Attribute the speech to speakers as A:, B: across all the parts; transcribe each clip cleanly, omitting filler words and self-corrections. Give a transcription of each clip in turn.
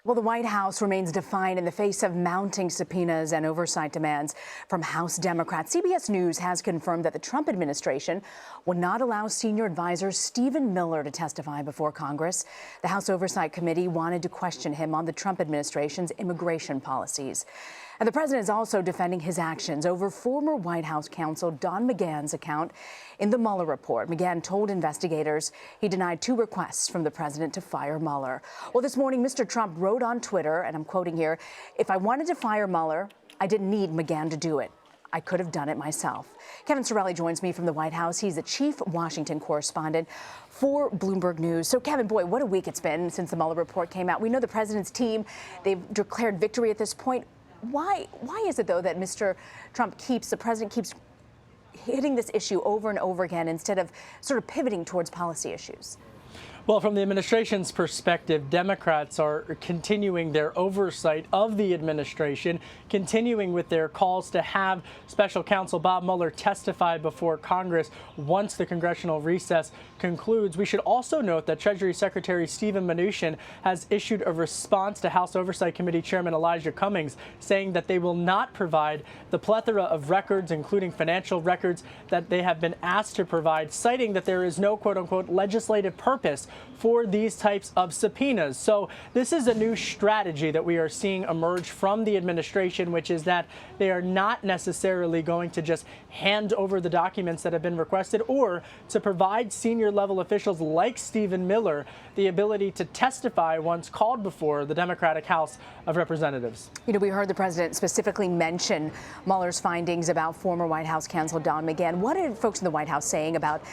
A: Well, the White House remains defiant in the face of mounting subpoenas and oversight demands from House Democrats. CBS News has confirmed that the Trump administration will not allow senior advisor Stephen Miller to testify before Congress. The House Oversight Committee wanted to question him on the Trump administration's immigration policies. And the president is also defending his actions over former White House counsel Don McGahn's account in the Mueller report. McGahn told investigators he denied 2 requests from the president to fire Mueller. Well, this morning, Mr. Trump wrote on Twitter, and I'm quoting here, "If I wanted to fire Mueller, I didn't need McGahn to do it. I could have done it myself." Kevin Cirilli joins me from the White House. He's the chief Washington correspondent for Bloomberg News. So, Kevin, boy, what a week it's been since the Mueller report came out. We know the president's team, they've declared victory at this point. Why is it, though, that Mr. Trump the president keeps hitting this issue over and over again instead of sort of pivoting towards policy issues?
B: Well, from the administration's perspective, Democrats are continuing their oversight of the administration, continuing with their calls to have special counsel Bob Mueller testify before Congress once the congressional recess concludes. We should also note that Treasury Secretary Steven Mnuchin has issued a response to House Oversight Committee Chairman Elijah Cummings, saying that they will not provide the plethora of records, including financial records, that they have been asked to provide, citing that there is no quote-unquote legislative purpose for these types of subpoenas. So this is a new strategy that we are seeing emerge from the administration, which is that they are not necessarily going to just hand over the documents that have been requested, or to provide senior level officials like Stephen Miller the ability to testify once called before the Democratic House of Representatives.
A: You know, we heard the president specifically mention Mueller's findings about former White House counsel Don McGahn. What are folks in the White House saying about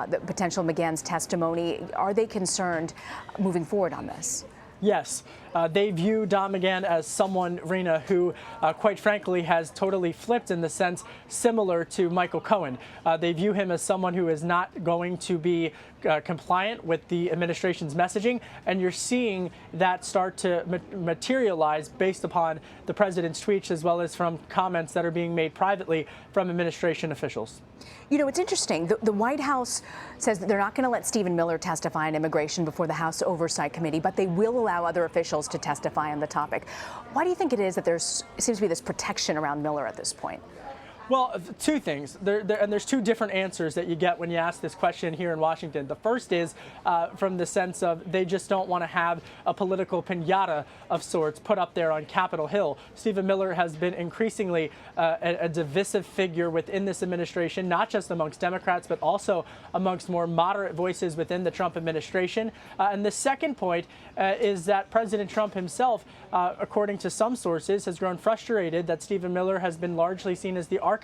A: the potential McGahn's testimony? Are they concerned moving forward on this?
B: Yes. They view Don McGahn as someone, Rena, who, quite frankly, has totally flipped in the sense similar to Michael Cohen. They view him as someone who is not going to be compliant with the administration's messaging, and you're seeing that start to materialize based upon the president's tweets, as well as from comments that are being made privately from administration officials.
A: You know, it's interesting. The White House says that they're not going to let Stephen Miller testify on immigration before the House Oversight Committee, but they will allow other officials to testify on the topic. Why do you think it is that it seems to be this protection around Miller at this point?
B: Well, 2 things, and there's 2 different answers that you get when you ask this question here in Washington. The first is from the sense of they just don't want to have a political piñata of sorts put up there on Capitol Hill. Stephen Miller has been increasingly a divisive figure within this administration, not just amongst Democrats, but also amongst more moderate voices within the Trump administration. And the second point is that President Trump himself, according to some sources, has grown frustrated that Stephen Miller has been largely seen as the architect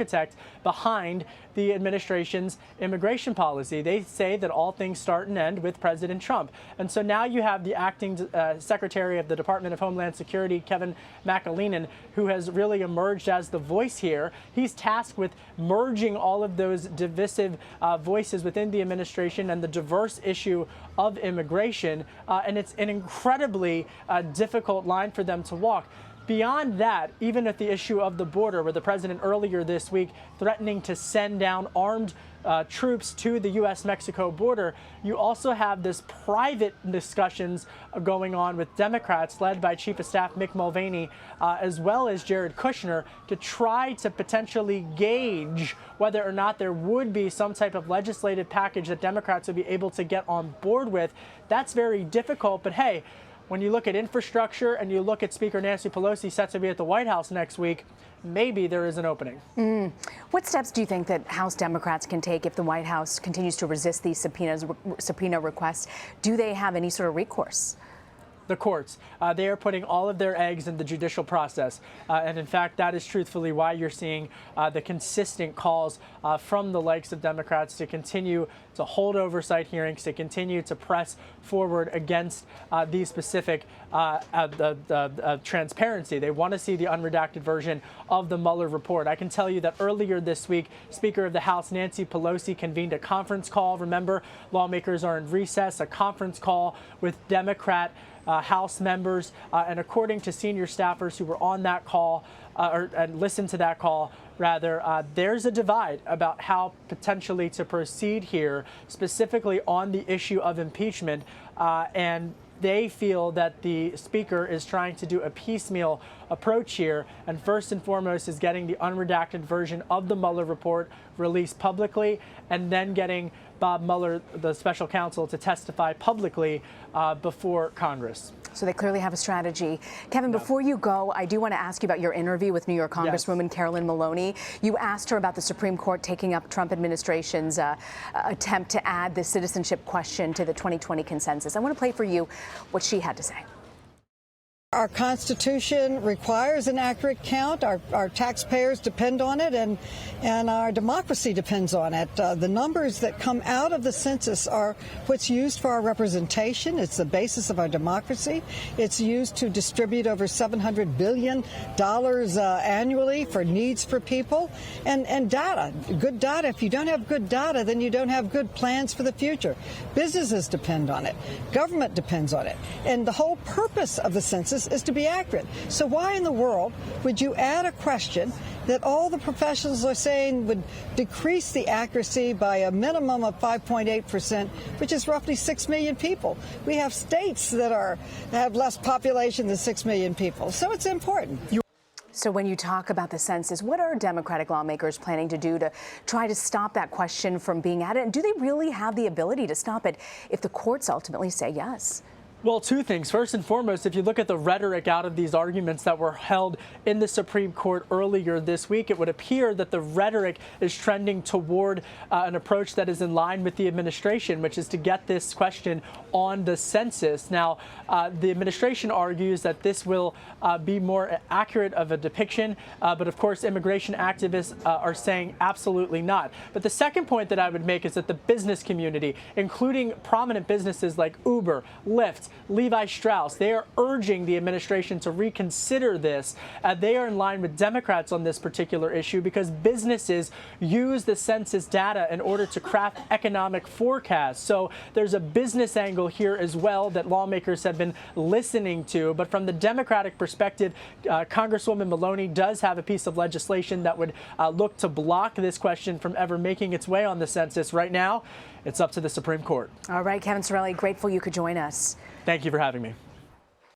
B: behind the administration's immigration policy. They say that all things start and end with President Trump. And so now you have the acting Secretary of the Department of Homeland Security, Kevin McAleenan, who has really emerged as the voice here. He's tasked with merging all of those divisive voices within the administration and the diverse issue of immigration. And it's an incredibly difficult line for them to walk. Beyond that, even at the issue of the border, where the president earlier this week threatening to send down armed troops to the U.S.-Mexico border, you also have this private discussions going on with Democrats led by Chief of Staff Mick Mulvaney, as well as Jared Kushner, to try to potentially gauge whether or not there would be some type of legislative package that Democrats would be able to get on board with. That's very difficult, but hey, when you look at infrastructure and you look at Speaker Nancy Pelosi set to be at the White House next week, maybe there is an opening. What steps do you think that House Democrats can take if the White House continues to resist these subpoena requests? Do they have any sort of recourse? The courts. They are putting all of their eggs in the judicial process. And in fact, that is truthfully why you're seeing the consistent calls from the likes of Democrats to continue to hold oversight hearings, to continue to press forward against these specific transparency. They want to see the unredacted version of the Mueller report. I can tell you that earlier this week, Speaker of the House Nancy Pelosi convened a conference call. Remember, lawmakers are in recess, a conference call with Democrat House members, and according to senior staffers who were on that call, and listened to that call, rather, there's a divide about how potentially to proceed here, specifically on the issue of impeachment. And they feel that the Speaker is trying to do a piecemeal approach here, and first and foremost is getting the unredacted version of the Mueller report released publicly, and then getting Bob Mueller, the special counsel, to testify publicly before Congress.
A: So they clearly have a strategy. Kevin, before you go, I do want to ask you about your interview with New York Congresswoman Carolyn Maloney. You asked her about the Supreme Court taking up Trump administration's attempt to add the citizenship question to the 2020 consensus. I want to play for you what she had to say.
C: Our Constitution requires an accurate count. Our taxpayers depend on it, and our democracy depends on it. The numbers that come out of the census are what's used for our representation. It's the basis of our democracy. It's used to distribute over $700 billion annually for needs for people. And data, good data. If you don't have good data, then you don't have good plans for the future. Businesses depend on it. Government depends on it. And the whole purpose of the census is to be accurate. So why in the world would you add a question that all the professionals are saying would decrease the accuracy by a minimum of 5.8%, which is roughly 6 million people? We have states that have less population than 6 million people. So it's important.
A: So when you talk about the census, what are Democratic lawmakers planning to do to try to stop that question from being added? And do they really have the ability to stop it if the courts ultimately say yes?
B: Well, two things. First and foremost, if you look at the rhetoric out of these arguments that were held in the Supreme Court earlier this week, it would appear that the rhetoric is trending toward an approach that is in line with the administration, which is to get this question on the census. Now, the administration argues that this will be more accurate of a depiction, but of course, immigration activists are saying absolutely not. But the second point that I would make is that the business community, including prominent businesses like Uber, Lyft, Levi Strauss, they are urging the administration to reconsider this. They are in line with Democrats on this particular issue because businesses use the census data in order to craft economic forecasts. So there's a business angle here as well that lawmakers have been listening to. But from the Democratic perspective, Congresswoman Maloney does have a piece of legislation that would look to block this question from ever making its way on the census. Right now, it's up to the Supreme Court.
A: All right, Kevin Cirilli, grateful you could join us.
B: Thank you for having me.